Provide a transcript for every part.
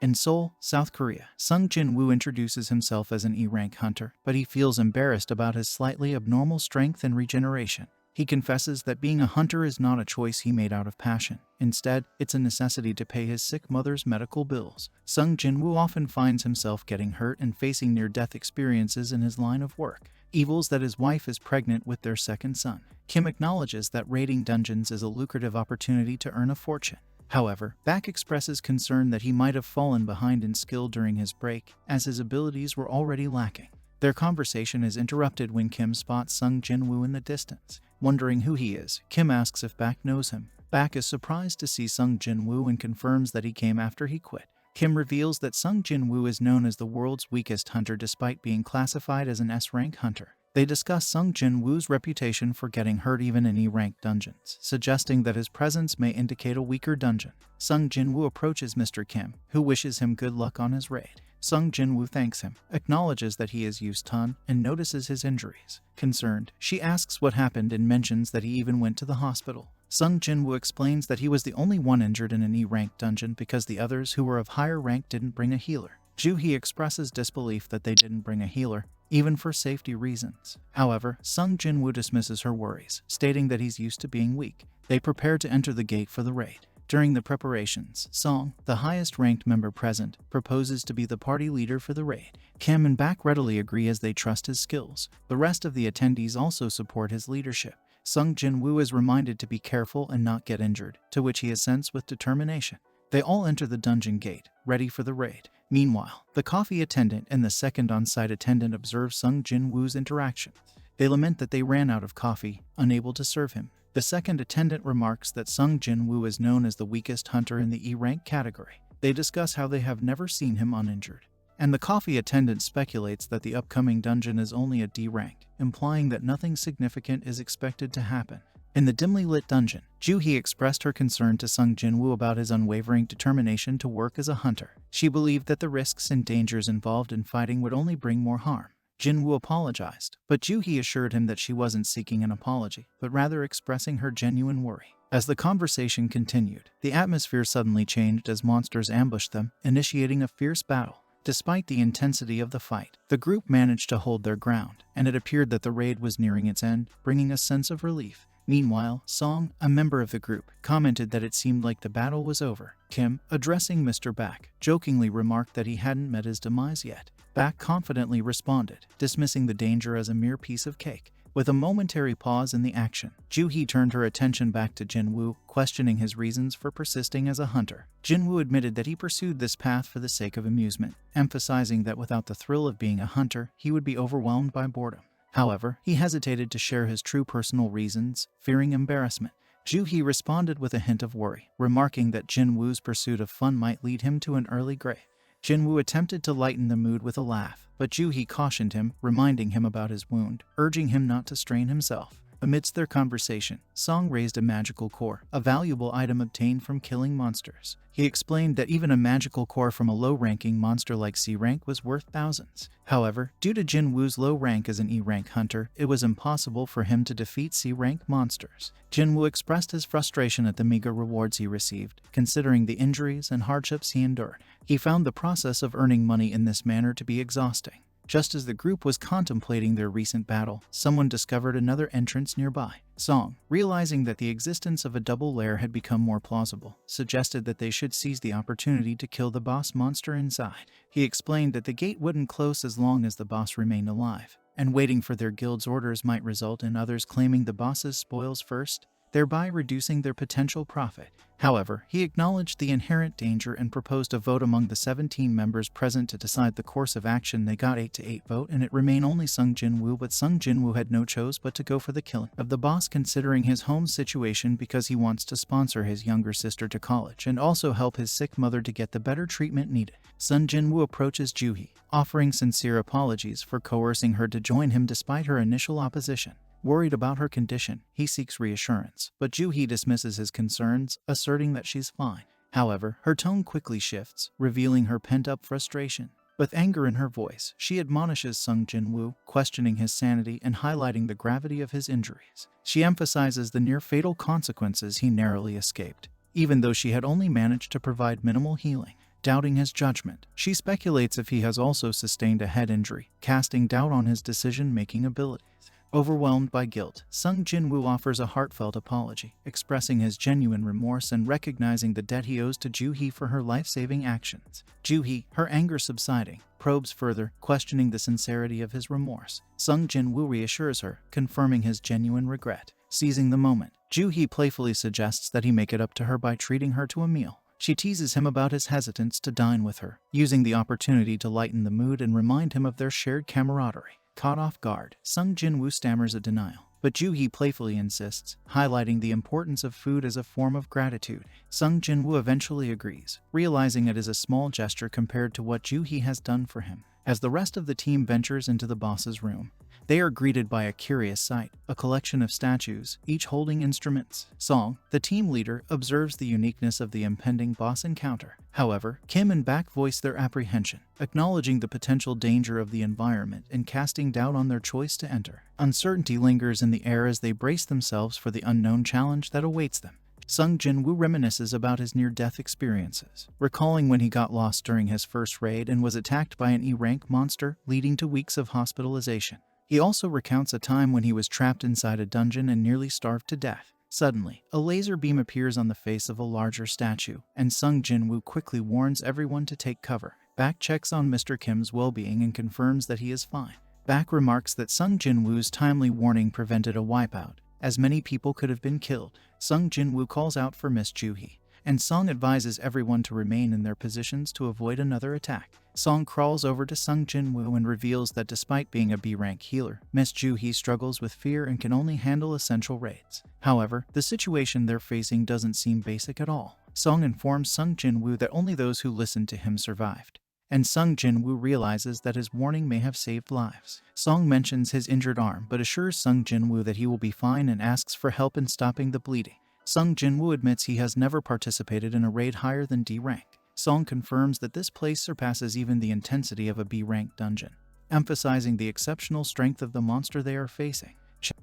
In Seoul, South Korea, Sung Jin-Woo introduces himself as an E-rank hunter, but he feels embarrassed about his slightly abnormal strength and regeneration. He confesses that being a hunter is not a choice he made out of passion. Instead, it's a necessity to pay his sick mother's medical bills. Sung Jin-Woo often finds himself getting hurt and facing near-death experiences in his line of work. Evils that his wife is pregnant with their second son. Kim acknowledges that raiding dungeons is a lucrative opportunity to earn a fortune. However, Baek expresses concern that he might have fallen behind in skill during his break, as his abilities were already lacking. Their conversation is interrupted when Kim spots Sung Jin-Woo in the distance. Wondering who he is, Kim asks if Baek knows him. Baek is surprised to see Sung Jin-Woo and confirms that he came after he quit. Kim reveals that Sung Jin-Woo is known as the world's weakest hunter despite being classified as an S-rank hunter. They discuss Sung Jin-Woo's reputation for getting hurt even in E-rank dungeons, suggesting that his presence may indicate a weaker dungeon. Sung Jin-Woo approaches Mr. Kim, who wishes him good luck on his raid. Sung Jin-Woo thanks him, acknowledges that he is used ton, and notices his injuries. Concerned, she asks what happened and mentions that he even went to the hospital. Sung Jin-Woo explains that he was the only one injured in an E-rank dungeon because the others who were of higher rank didn't bring a healer. Joo-hee expresses disbelief that they didn't bring a healer, even for safety reasons. However, Sung Jin-Woo dismisses her worries, stating that he's used to being weak. They prepare to enter the gate for the raid. During the preparations, Song, the highest-ranked member present, proposes to be the party leader for the raid. Kim and Baek readily agree as they trust his skills. The rest of the attendees also support his leadership. Sung Jin-Woo is reminded to be careful and not get injured, to which he assents with determination. They all enter the dungeon gate, ready for the raid. Meanwhile, the coffee attendant and the second on-site attendant observe Sung Jin-Woo's interaction. They lament that they ran out of coffee, unable to serve him. The second attendant remarks that Sung Jin-Woo is known as the weakest hunter in the E-rank category. They discuss how they have never seen him uninjured. And the coffee attendant speculates that the upcoming dungeon is only a D rank, implying that nothing significant is expected to happen. In the dimly lit dungeon, Joo-hee expressed her concern to Sung Jin-Woo about his unwavering determination to work as a hunter. She believed that the risks and dangers involved in fighting would only bring more harm. Jinwoo apologized, but Joo-hee assured him that she wasn't seeking an apology, but rather expressing her genuine worry. As the conversation continued, the atmosphere suddenly changed as monsters ambushed them, initiating a fierce battle. Despite the intensity of the fight, the group managed to hold their ground, and it appeared that the raid was nearing its end, bringing a sense of relief. Meanwhile, Song, a member of the group, commented that it seemed like the battle was over. Kim, addressing Mr. Baek, jokingly remarked that he hadn't met his demise yet. Baek confidently responded, dismissing the danger as a mere piece of cake. With a momentary pause in the action, Joo-hee turned her attention back to Jinwoo, questioning his reasons for persisting as a hunter. Jinwoo admitted that he pursued this path for the sake of amusement, emphasizing that without the thrill of being a hunter, he would be overwhelmed by boredom. However, he hesitated to share his true personal reasons, fearing embarrassment. Joo-hee responded with a hint of worry, remarking that Jinwoo's pursuit of fun might lead him to an early grave. Jinwoo attempted to lighten the mood with a laugh, but Joo-hee cautioned him, reminding him about his wound, urging him not to strain himself. Amidst their conversation, Song raised a magical core, a valuable item obtained from killing monsters. He explained that even a magical core from a low-ranking monster like C-rank was worth thousands. However, due to Jinwoo's low rank as an E-rank hunter, it was impossible for him to defeat C-rank monsters. Jinwoo expressed his frustration at the meager rewards he received, considering the injuries and hardships he endured. He found the process of earning money in this manner to be exhausting. Just as the group was contemplating their recent battle, someone discovered another entrance nearby. Song, realizing that the existence of a double lair had become more plausible, suggested that they should seize the opportunity to kill the boss monster inside. He explained that the gate wouldn't close as long as the boss remained alive, and waiting for their guild's orders might result in others claiming the boss's spoils first, thereby reducing their potential profit. However, he acknowledged the inherent danger and proposed a vote among the 17 members present to decide the course of action. They got 8-8 vote, and it remained only Sung Jin-Woo, but Sung Jin-Woo had no choice but to go for the killing of the boss, considering his home situation, because he wants to sponsor his younger sister to college and also help his sick mother to get the better treatment needed. Sung Jin-Woo approaches Joo-hee, offering sincere apologies for coercing her to join him despite her initial opposition. Worried about her condition, he seeks reassurance, but Joo-hee dismisses his concerns, asserting that she's fine. However, her tone quickly shifts, revealing her pent-up frustration. With anger in her voice, she admonishes Sung Jin-Woo, questioning his sanity and highlighting the gravity of his injuries. She emphasizes the near-fatal consequences he narrowly escaped, even though she had only managed to provide minimal healing. doubting his judgment. She speculates if he has also sustained a head injury, casting doubt on his decision-making abilities. Overwhelmed by guilt, Sung Jinwoo offers a heartfelt apology, expressing his genuine remorse and recognizing the debt he owes to Joo-hee for her life-saving actions. Joo-hee, her anger subsiding, probes further, questioning the sincerity of his remorse. Sung Jinwoo reassures her, confirming his genuine regret. Seizing the moment, Joo-hee playfully suggests that he make it up to her by treating her to a meal. She teases him about his hesitance to dine with her, using the opportunity to lighten the mood and remind him of their shared camaraderie. Caught off guard, Sung Jinwoo stammers a denial, but Joo-hee playfully insists, highlighting the importance of food as a form of gratitude. Sung Jinwoo eventually agrees, realizing it is a small gesture compared to what Joo-hee has done for him. As the rest of the team ventures into the boss's room, they are greeted by a curious sight, a collection of statues, each holding instruments. Song, the team leader, observes the uniqueness of the impending boss encounter. However, Kim and Bak voice their apprehension, acknowledging the potential danger of the environment and casting doubt on their choice to enter. Uncertainty lingers in the air as they brace themselves for the unknown challenge that awaits them. Sung Jinwoo reminisces about his near-death experiences, recalling when he got lost during his first raid and was attacked by an E-rank monster, leading to weeks of hospitalization. He also recounts a time when he was trapped inside a dungeon and nearly starved to death. Suddenly, a laser beam appears on the face of a larger statue, and Sung Jinwoo quickly warns everyone to take cover. Bak checks on Mr. Kim's well-being and confirms that he is fine. Bak remarks that Sung Jinwoo's timely warning prevented a wipeout, as many people could have been killed. Sung Jinwoo calls out for Miss Joo-hee, and Song advises everyone to remain in their positions to avoid another attack. Song crawls over to Sung Jinwoo and reveals that despite being a B-rank healer, Miss Joo-hee struggles with fear and can only handle essential raids. However, the situation they're facing doesn't seem basic at all. Song informs Sung Jinwoo that only those who listened to him survived, and Sung Jinwoo realizes that his warning may have saved lives. Song mentions his injured arm but assures Sung Jinwoo that he will be fine and asks for help in stopping the bleeding. Sung Jinwoo admits he has never participated in a raid higher than D rank. Song confirms that this place surpasses even the intensity of a B-rank dungeon, emphasizing the exceptional strength of the monster they are facing.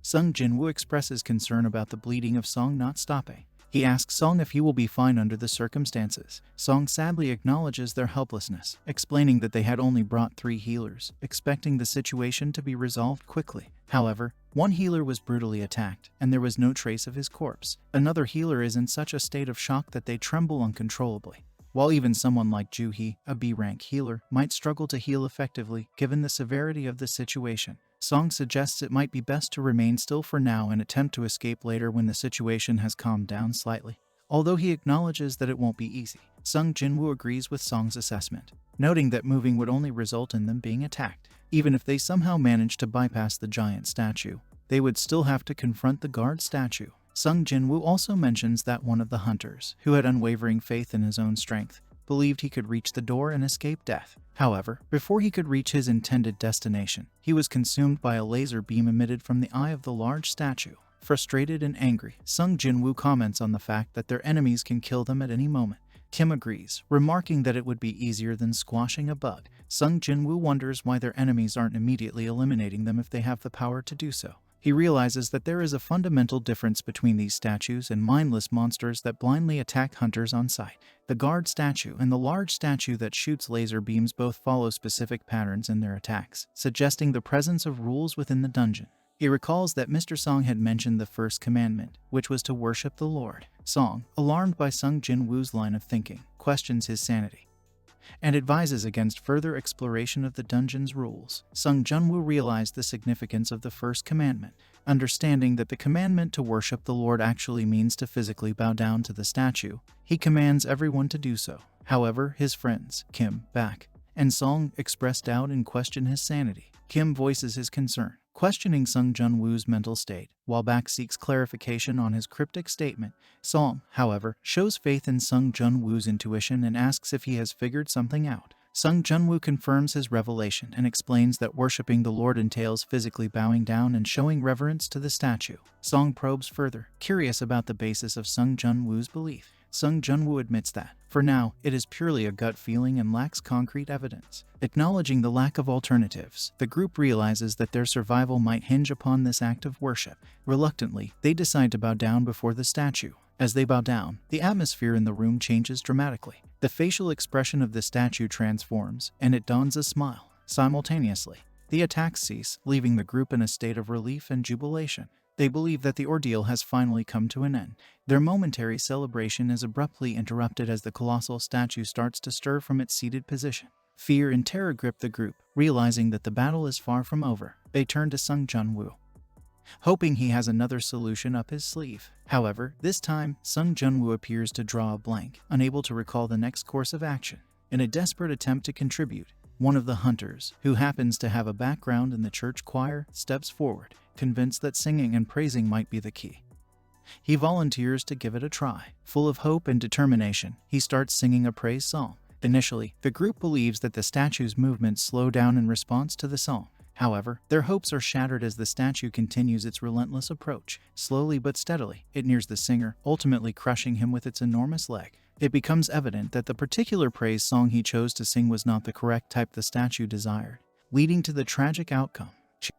Sung Jinwoo expresses concern about the bleeding of Song not stopping. He asks Song if he will be fine under the circumstances. Song sadly acknowledges their helplessness, explaining that they had only brought 3 healers, expecting the situation to be resolved quickly. However, one healer was brutally attacked, and there was no trace of his corpse. Another healer is in such a state of shock that they tremble uncontrollably. While even someone like Joo-hee, a B-rank healer, might struggle to heal effectively given the severity of the situation, Song suggests it might be best to remain still for now and attempt to escape later when the situation has calmed down slightly. Although he acknowledges that it won't be easy, Sung Jinwoo agrees with Song's assessment, noting that moving would only result in them being attacked. Even if they somehow managed to bypass the giant statue, they would still have to confront the guard statue. Sung Jinwoo also mentions that one of the hunters, who had unwavering faith in his own strength, believed he could reach the door and escape death. However, before he could reach his intended destination, he was consumed by a laser beam emitted from the eye of the large statue. Frustrated and angry, Sung Jinwoo comments on the fact that their enemies can kill them at any moment. Kim agrees, remarking that it would be easier than squashing a bug. Sung Jinwoo wonders why their enemies aren't immediately eliminating them if they have the power to do so. He realizes that there is a fundamental difference between these statues and mindless monsters that blindly attack hunters on sight. The guard statue and the large statue that shoots laser beams both follow specific patterns in their attacks, suggesting the presence of rules within the dungeon. He recalls that Mr. Song had mentioned the first commandment, which was to worship the Lord. Song, alarmed by Sung Jinwoo's line of thinking, questions his sanity and advises against further exploration of the dungeon's rules. Sung Jinwoo realized the significance of the first commandment, understanding that the commandment to worship the Lord actually means to physically bow down to the statue. He commands everyone to do so. However, his friends, Kim, Bak, and Song, express doubt and question his sanity. Kim voices his concern, questioning Sung Jinwoo's mental state, while Bak seeks clarification on his cryptic statement. Song, however, shows faith in Sung Jinwoo's intuition and asks if he has figured something out. Sung Jinwoo confirms his revelation and explains that worshipping the Lord entails physically bowing down and showing reverence to the statue. Song probes further, curious about the basis of Sung Jinwoo's belief. Sung Jinwoo admits that, for now, it is purely a gut feeling and lacks concrete evidence. Acknowledging the lack of alternatives, the group realizes that their survival might hinge upon this act of worship. Reluctantly, they decide to bow down before the statue. As they bow down, the atmosphere in the room changes dramatically. The facial expression of the statue transforms, and it dons a smile. Simultaneously, the attacks cease, leaving the group in a state of relief and jubilation. They believe that the ordeal has finally come to an end. Their momentary celebration is abruptly interrupted as the colossal statue starts to stir from its seated position. Fear and terror grip the group. Realizing that the battle is far from over, they turn to Sung Jinwoo, hoping he has another solution up his sleeve. However, this time, Sung Jinwoo appears to draw a blank, unable to recall the next course of action. In a desperate attempt to contribute, one of the hunters, who happens to have a background in the church choir, steps forward, convinced that singing and praising might be the key. He volunteers to give it a try. Full of hope and determination, he starts singing a praise song. Initially, the group believes that the statue's movements slow down in response to the song. However, their hopes are shattered as the statue continues its relentless approach. Slowly but steadily, it nears the singer, ultimately crushing him with its enormous leg. It becomes evident that the particular praise song he chose to sing was not the correct type the statue desired, leading to the tragic outcome.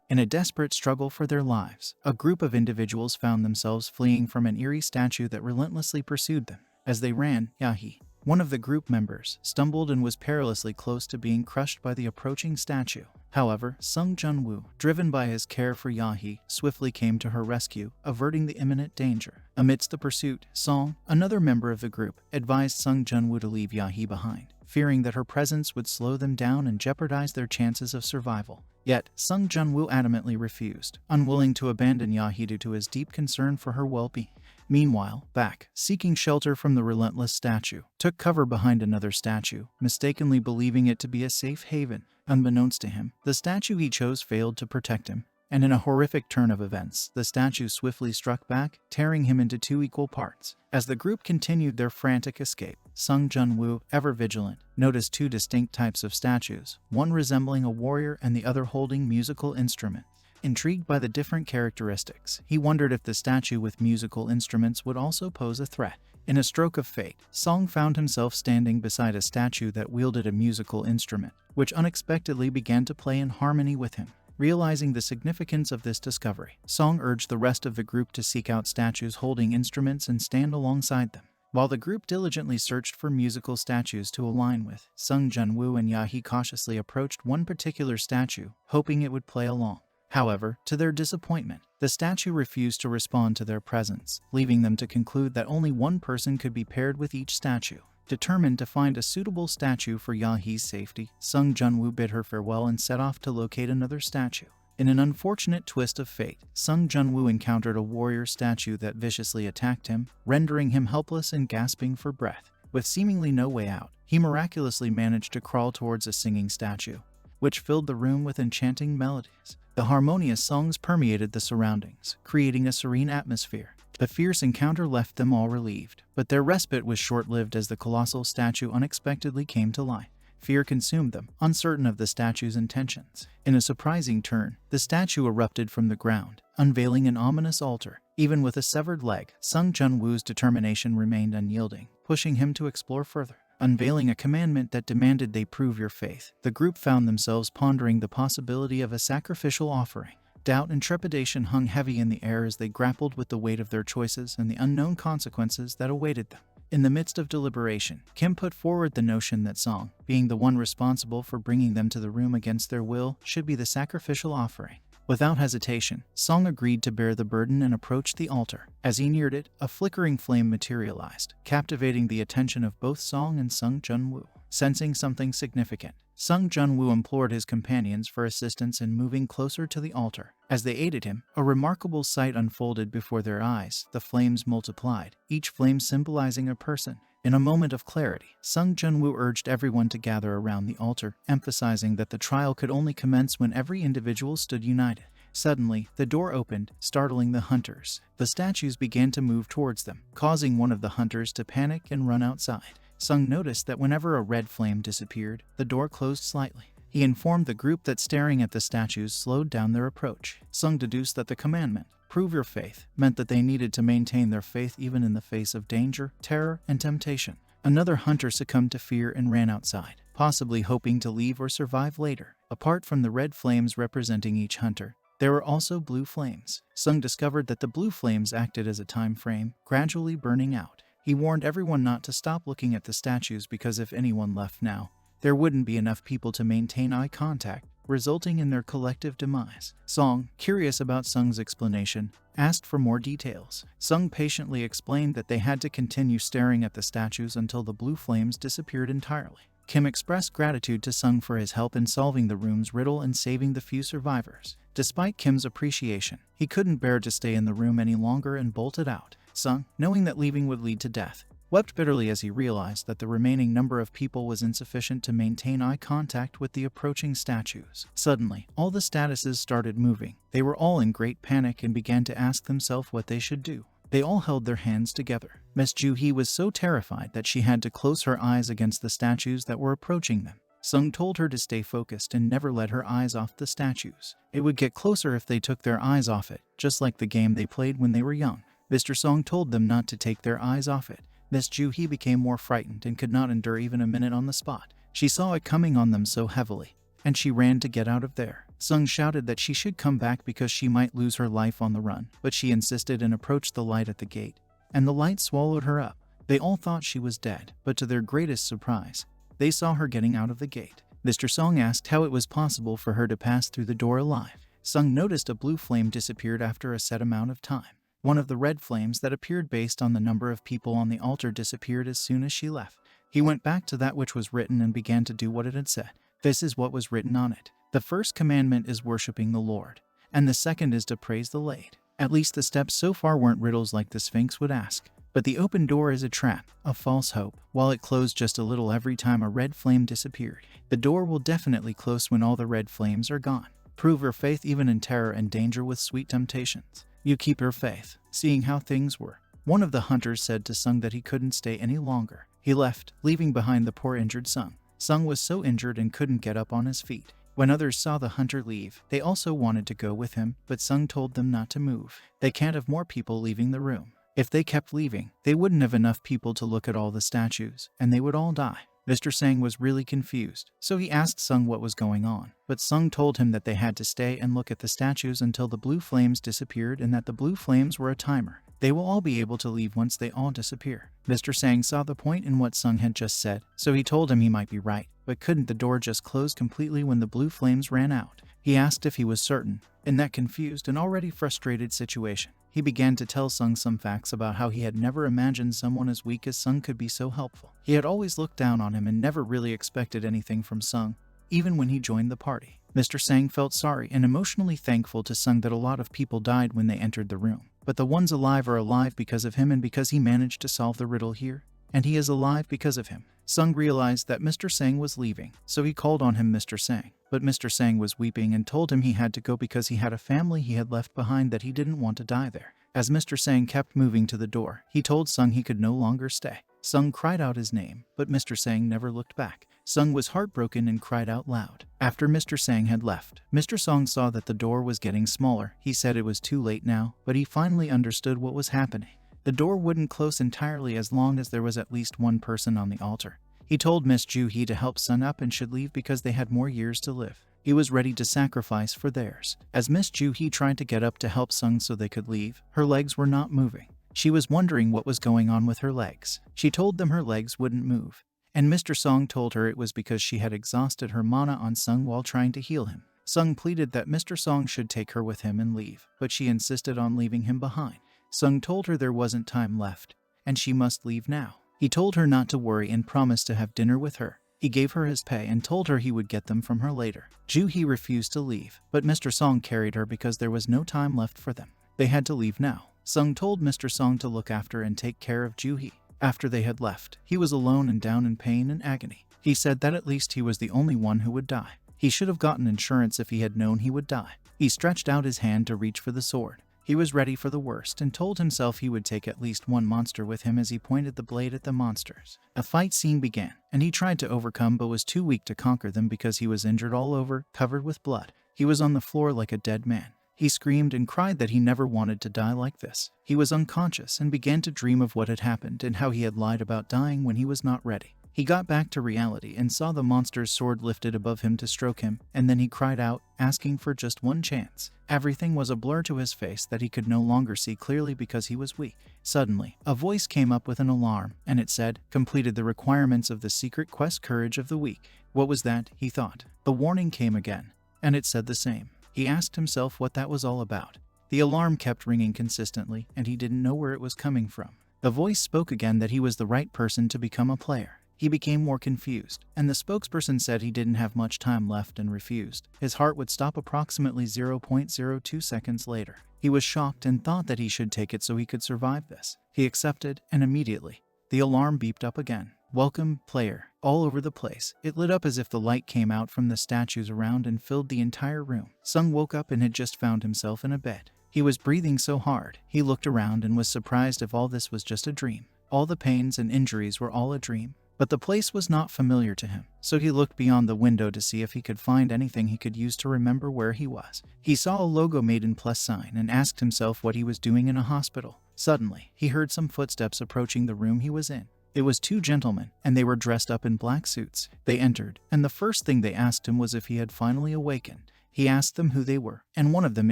In a desperate struggle for their lives, a group of individuals found themselves fleeing from an eerie statue that relentlessly pursued them. As they ran, Yahi, one of the group members, stumbled and was perilously close to being crushed by the approaching statue. However, Sung Jinwoo, driven by his care for Yahi, swiftly came to her rescue, averting the imminent danger. Amidst the pursuit, Song, another member of the group, advised Sung Jinwoo to leave Yahi behind, fearing that her presence would slow them down and jeopardize their chances of survival. Yet, Sung Jinwoo adamantly refused, unwilling to abandon Yahi due to his deep concern for her well-being. Meanwhile, Baek, seeking shelter from the relentless statue, took cover behind another statue, mistakenly believing it to be a safe haven. Unbeknownst to him, the statue he chose failed to protect him, and in a horrific turn of events, the statue swiftly struck back, tearing him into two equal parts. As the group continued their frantic escape, Sung Jinwoo, ever vigilant, noticed two distinct types of statues, one resembling a warrior and the other holding musical instruments. Intrigued by the different characteristics, he wondered if the statue with musical instruments would also pose a threat. In a stroke of fate, Song found himself standing beside a statue that wielded a musical instrument, which unexpectedly began to play in harmony with him. Realizing the significance of this discovery, Song urged the rest of the group to seek out statues holding instruments and stand alongside them. While the group diligently searched for musical statues to align with, Sung Jinwoo and Yahi cautiously approached one particular statue, hoping it would play along. However, to their disappointment, the statue refused to respond to their presence, leaving them to conclude that only one person could be paired with each statue. Determined to find a suitable statue for Yahi's safety, Sung Jinwoo bid her farewell and set off to locate another statue. In an unfortunate twist of fate, Sung Jinwoo encountered a warrior statue that viciously attacked him, rendering him helpless and gasping for breath. With seemingly no way out, he miraculously managed to crawl towards a singing statue, which filled the room with enchanting melodies. The harmonious songs permeated the surroundings, creating a serene atmosphere. The fierce encounter left them all relieved, but their respite was short-lived as the colossal statue unexpectedly came to life. Fear consumed them, uncertain of the statue's intentions. In a surprising turn, the statue erupted from the ground, unveiling an ominous altar. Even with a severed leg, Sung Jinwoo's determination remained unyielding, pushing him to explore further. Unveiling a commandment that demanded they prove your faith, the group found themselves pondering the possibility of a sacrificial offering. Doubt and trepidation hung heavy in the air as they grappled with the weight of their choices and the unknown consequences that awaited them. In the midst of deliberation, Kim put forward the notion that Song, being the one responsible for bringing them to the room against their will, should be the sacrificial offering. Without hesitation, Song agreed to bear the burden and approached the altar. As he neared it, a flickering flame materialized, captivating the attention of both Song and Sung Jinwoo. Sensing something significant, Sung Jinwoo implored his companions for assistance in moving closer to the altar. As they aided him, a remarkable sight unfolded before their eyes. The flames multiplied, each flame symbolizing a person. In a moment of clarity, Sung Jinwoo urged everyone to gather around the altar, emphasizing that the trial could only commence when every individual stood united. Suddenly, the door opened, startling the hunters. The statues began to move towards them, causing one of the hunters to panic and run outside. Sung noticed that whenever a red flame disappeared, the door closed slightly. He informed the group that staring at the statues slowed down their approach. Sung deduced that the commandment, "Prove your faith," meant that they needed to maintain their faith even in the face of danger, terror, and temptation. Another hunter succumbed to fear and ran outside, possibly hoping to leave or survive later. Apart from the red flames representing each hunter, there were also blue flames. Sung discovered that the blue flames acted as a time frame, gradually burning out. He warned everyone not to stop looking at the statues because if anyone left now, there wouldn't be enough people to maintain eye contact, resulting in their collective demise. Song, curious about Sung's explanation, asked for more details. Sung patiently explained that they had to continue staring at the statues until the blue flames disappeared entirely. Kim expressed gratitude to Sung for his help in solving the room's riddle and saving the few survivors. Despite Kim's appreciation, he couldn't bear to stay in the room any longer and bolted out. Sung, knowing that leaving would lead to death, wept bitterly as he realized that the remaining number of people was insufficient to maintain eye contact with the approaching statues. Suddenly, all the statuses started moving. They were all in great panic and began to ask themselves what they should do. They all held their hands together. Miss Joo-hee was so terrified that she had to close her eyes against the statues that were approaching them. Sung told her to stay focused and never let her eyes off the statues. It would get closer if they took their eyes off it, just like the game they played when they were young. Mr. Song told them not to take their eyes off it. Miss Joo-hee became more frightened and could not endure even a minute on the spot. She saw it coming on them so heavily, and she ran to get out of there. Sung shouted that she should come back because she might lose her life on the run, but she insisted and approached the light at the gate, and the light swallowed her up. They all thought she was dead, but to their greatest surprise, they saw her getting out of the gate. Mr. Song asked how it was possible for her to pass through the door alive. Sung noticed a blue flame disappeared after a set amount of time. One of the red flames that appeared based on the number of people on the altar disappeared as soon as she left. He went back to that which was written and began to do what it had said. This is what was written on it. The first commandment is worshiping the Lord, and the second is to praise the Lord. At least the steps so far weren't riddles like the Sphinx would ask. But the open door is a trap, a false hope. While it closed just a little every time a red flame disappeared, the door will definitely close when all the red flames are gone. Prove your faith even in terror and danger with sweet temptations. You keep your faith. Seeing how things were, one of the hunters said to Sung that he couldn't stay any longer. He left, leaving behind the poor injured Sung. Sung was so injured and couldn't get up on his feet. When others saw the hunter leave, they also wanted to go with him, but Sung told them not to move. They can't have more people leaving the room. If they kept leaving, they wouldn't have enough people to look at all the statues, and they would all die. Mr. Sang was really confused, so he asked Sung what was going on, but Sung told him that they had to stay and look at the statues until the blue flames disappeared and that the blue flames were a timer. They will all be able to leave once they all disappear. Mr. Sang saw the point in what Sung had just said, so he told him he might be right, but couldn't the door just close completely when the blue flames ran out? He asked if he was certain. In that confused and already frustrated situation, he began to tell Sung some facts about how he had never imagined someone as weak as Sung could be so helpful. He had always looked down on him and never really expected anything from Sung, even when he joined the party. Mr. Sang felt sorry and emotionally thankful to Sung that a lot of people died when they entered the room. But the ones alive are alive because of him and because he managed to solve the riddle here. And he is alive because of him. Sung realized that Mr. Sang was leaving, so he called on him Mr. Sang. But Mr. Sang was weeping and told him he had to go because he had a family he had left behind that he didn't want to die there. As Mr. Sang kept moving to the door, he told Sung he could no longer stay. Sung cried out his name, but Mr. Sang never looked back. Sung was heartbroken and cried out loud. After Mr. Sang had left, Mr. Song saw that the door was getting smaller. He said it was too late now, but he finally understood what was happening. The door wouldn't close entirely as long as there was at least one person on the altar. He told Miss Joo-hee to help Sung up and should leave because they had more years to live. He was ready to sacrifice for theirs. As Miss Joo-hee tried to get up to help Sung so they could leave, her legs were not moving. She was wondering what was going on with her legs. She told them her legs wouldn't move, and Mr. Song told her it was because she had exhausted her mana on Sung while trying to heal him. Sung pleaded that Mr. Song should take her with him and leave, but she insisted on leaving him behind. Sung told her there wasn't time left, and she must leave now. He told her not to worry and promised to have dinner with her. He gave her his pay and told her he would get them from her later. Joo-hee refused to leave, but Mr. Song carried her because there was no time left for them. They had to leave now. Sung told Mr. Song to look after and take care of Joo-hee. After they had left, he was alone and down in pain and agony. He said that at least he was the only one who would die. He should have gotten insurance if he had known he would die. He stretched out his hand to reach for the sword. He was ready for the worst and told himself he would take at least one monster with him as he pointed the blade at the monsters. A fight scene began, and he tried to overcome but was too weak to conquer them because he was injured all over, covered with blood. He was on the floor like a dead man. He screamed and cried that he never wanted to die like this. He was unconscious and began to dream of what had happened and how he had lied about dying when he was not ready. He got back to reality and saw the monster's sword lifted above him to stroke him, and then he cried out, asking for just one chance. Everything was a blur to his face that he could no longer see clearly because he was weak. Suddenly, a voice came up with an alarm, and it said, "Completed the requirements of the secret quest Courage of the Weak." What was that, he thought. The warning came again, and it said the same. He asked himself what that was all about. The alarm kept ringing consistently, and he didn't know where it was coming from. The voice spoke again that he was the right person to become a player. He became more confused, and the spokesperson said he didn't have much time left and refused. His heart would stop approximately 0.02 seconds later. He was shocked and thought that he should take it so he could survive this. He accepted, and immediately, the alarm beeped up again. "Welcome, player." All over the place, it lit up as if the light came out from the statues around and filled the entire room. Sung woke up and had just found himself in a bed. He was breathing so hard, he looked around and was surprised if all this was just a dream. All the pains and injuries were all a dream. But the place was not familiar to him, so he looked beyond the window to see if he could find anything he could use to remember where he was. He saw a logo made in plus sign and asked himself what he was doing in a hospital. Suddenly, he heard some footsteps approaching the room he was in. It was two gentlemen, and they were dressed up in black suits. They entered, and the first thing they asked him was if he had finally awakened. He asked them who they were, and one of them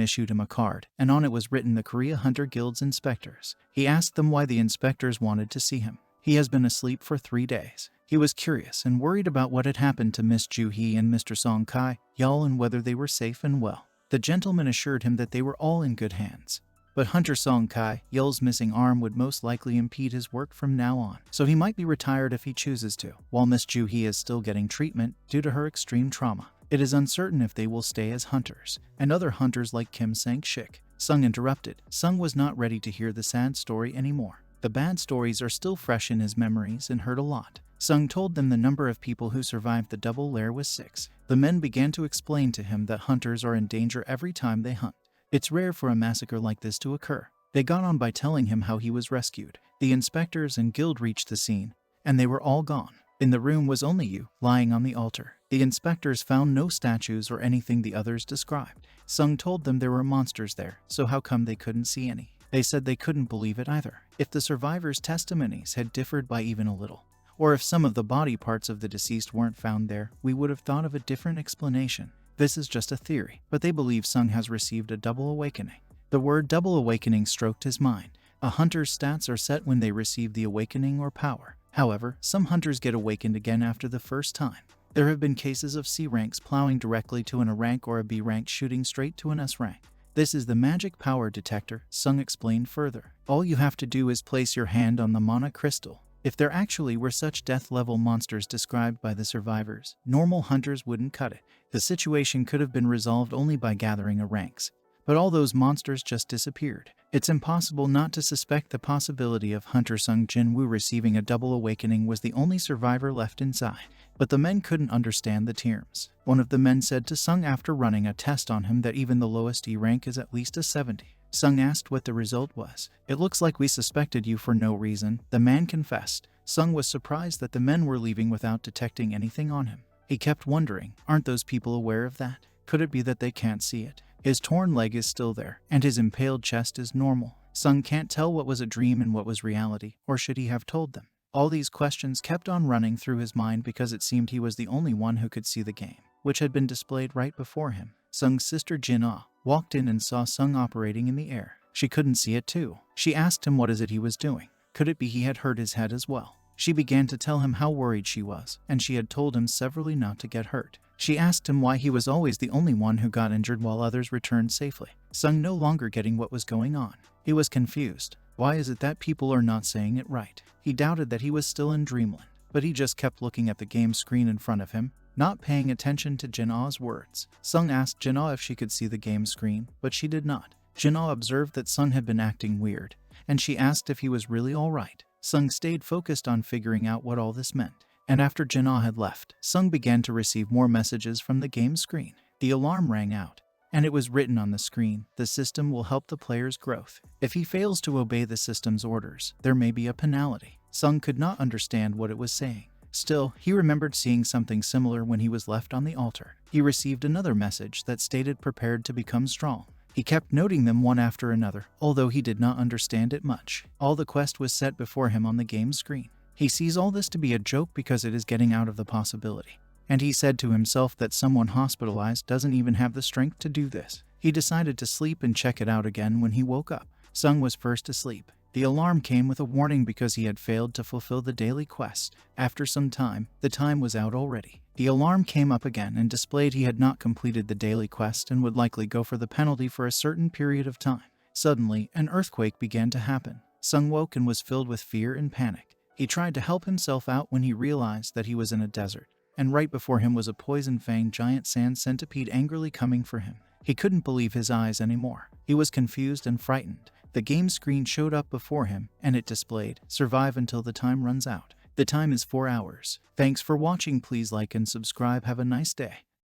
issued him a card, and on it was written the Korea Hunter Guild's inspectors. He asked them why the inspectors wanted to see him. He has been asleep for 3 days. He was curious and worried about what had happened to Miss Ju-hee and Mr. Song Kai-yeol and whether they were safe and well. The gentleman assured him that they were all in good hands. But Hunter Song Kai-yeol's missing arm would most likely impede his work from now on, so he might be retired if he chooses to, while Miss Ju-hee is still getting treatment due to her extreme trauma. It is uncertain if they will stay as hunters, and other hunters like Kim Sang-shik. Sung interrupted. Sung was not ready to hear the sad story anymore. The bad stories are still fresh in his memories and hurt a lot. Sung told them the number of people who survived the double lair was 6. The men began to explain to him that hunters are in danger every time they hunt. It's rare for a massacre like this to occur. They got on by telling him how he was rescued. The inspectors and guild reached the scene, and they were all gone. In the room was only you, lying on the altar. The inspectors found no statues or anything the others described. Sung told them there were monsters there, so how come they couldn't see any? They said they couldn't believe it either. If the survivors' testimonies had differed by even a little, or if some of the body parts of the deceased weren't found there, we would have thought of a different explanation. This is just a theory, but they believe Sung has received a double awakening. The word double awakening stroked his mind. A hunter's stats are set when they receive the awakening or power. However, some hunters get awakened again after the first time. There have been cases of C ranks plowing directly to an A rank or a B rank shooting straight to an S rank. This is the magic power detector, Sung explained further. All you have to do is place your hand on the mana crystal. If there actually were such death-level monsters described by the survivors, normal hunters wouldn't cut it. The situation could have been resolved only by gathering a ranks. But all those monsters just disappeared. It's impossible not to suspect the possibility of Hunter Sung Jin-Woo receiving a double awakening was the only survivor left inside. But the men couldn't understand the terms. One of the men said to Sung after running a test on him that even the lowest E rank is at least a 70. Sung asked what the result was. "It looks like we suspected you for no reason," the man confessed. Sung was surprised that the men were leaving without detecting anything on him. He kept wondering, aren't those people aware of that? Could it be that they can't see it? His torn leg is still there, and his impaled chest is normal. Sung can't tell what was a dream and what was reality, or should he have told them? All these questions kept on running through his mind because it seemed he was the only one who could see the game, which had been displayed right before him. Sung's sister Jin-Ah walked in and saw Sung operating in the air. She couldn't see it too. She asked him what is it he was doing. Could it be he had hurt his head as well? She began to tell him how worried she was, and she had told him severally not to get hurt. She asked him why he was always the only one who got injured while others returned safely. Sung no longer getting what was going on. He was confused. Why is it that people are not saying it right? He doubted that he was still in dreamland, but he just kept looking at the game screen in front of him, not paying attention to Jin-Ah's words. Sung asked Jin-Ah if she could see the game screen, but she did not. Jin-Ah observed that Sung had been acting weird, and she asked if he was really alright. Sung stayed focused on figuring out what all this meant. And after Jin-Ah had left, Sung began to receive more messages from the game screen. The alarm rang out, and it was written on the screen, "The system will help the player's growth. If he fails to obey the system's orders, there may be a penalty." Sung could not understand what it was saying. Still, he remembered seeing something similar when he was left on the altar. He received another message that stated "Prepared to become strong." He kept noting them one after another, although he did not understand it much. All the quest was set before him on the game screen. He sees all this to be a joke because it is getting out of the possibility. And he said to himself that someone hospitalized doesn't even have the strength to do this. He decided to sleep and check it out again when he woke up. Sung was first asleep. The alarm came with a warning because he had failed to fulfill the daily quest. After some time, the time was out already. The alarm came up again and displayed he had not completed the daily quest and would likely go for the penalty for a certain period of time. Suddenly, an earthquake began to happen. Sung woke and was filled with fear and panic. He tried to help himself out when he realized that he was in a desert, and right before him was a poison-fanged giant sand centipede angrily coming for him. He couldn't believe his eyes anymore. He was confused and frightened. The game screen showed up before him, and it displayed, "Survive until the time runs out." The time is 4 hours. Thanks for watching. Please like and subscribe. Have a nice day.